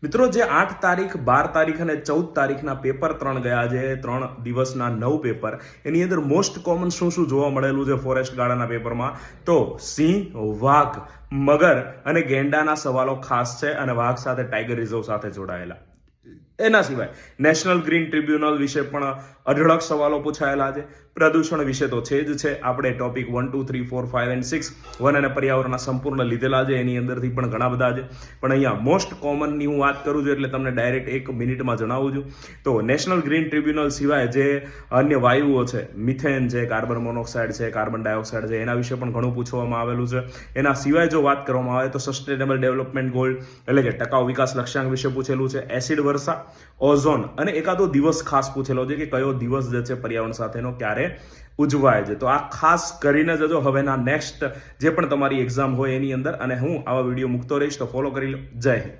મિત્રો, જે 8 તારીખ 12 તારીખ અને 14 તારીખના પેપર 3 ગયા છે, 3 દિવસના 9 પેપર, એની અંદર મોસ્ટ કોમન શું શું જોવા મળેલું છે ફોરેસ્ટ ગાર્ડના પેપરમાં? તો સિંહ, વાઘ, મગર અને ગેંડાના સવાલો ખાસ છે અને વાઘ સાથે ટાઈગર રિઝર્વ સાથે જોડાયેલા. એના સિવાય નેશનલ ગ્રીન ટ્રિબ્યુનલ વિશે પણ અઢળક સવાલો પૂછાયેલા છે. પ્રદૂષણ વિશે તો છે જ છે. આપણે ટોપિક 1, 2, 3, 4, 5 અને 6 વન અને પર્યાવરણના સંપૂર્ણ લીધેલા છે. એની અંદરથી પણ ઘણા બધા છે, પણ અહીંયા મોસ્ટ કોમનની હું વાત કરું છું એટલે તમને ડાયરેક્ટ 1 મિનિટમાં જણાવું છું. તો નેશનલ ગ્રીન ટ્રિબ્યુનલ સિવાય જે અન્ય વાયુઓ છે, મિથેન છે, કાર્બન મોનોક્સાઇડ છે, કાર્બન ડાયોક્સાઇડ છે, એના વિશે પણ ઘણું પૂછવામાં આવેલું છે. એના સિવાય જો વાત કરવામાં આવે તો સસ્ટેનેબલ ડેવલપમેન્ટ ગોલ એટલે કે ટકાઉ વિકાસ લક્ષ્યાંક વિશે પૂછેલું છે. એસિડ વર્ષા, ઓઝોન અને એકાદો દિવસ ખાસ પૂછેલો છે કે કયો દિવસ જે છે પર્યાવરણ સાથેનો ક્યારે ઉજવાય છે. તો આ ખાસ કરીને જજો હવેના નેક્સ્ટ જે પણ તમારી એક્ઝામ હોય એની અંદર, અને હું આવા વિડીયો મૂકતો રહીશ, તો ફોલો કરી લો. જય હિન્દ.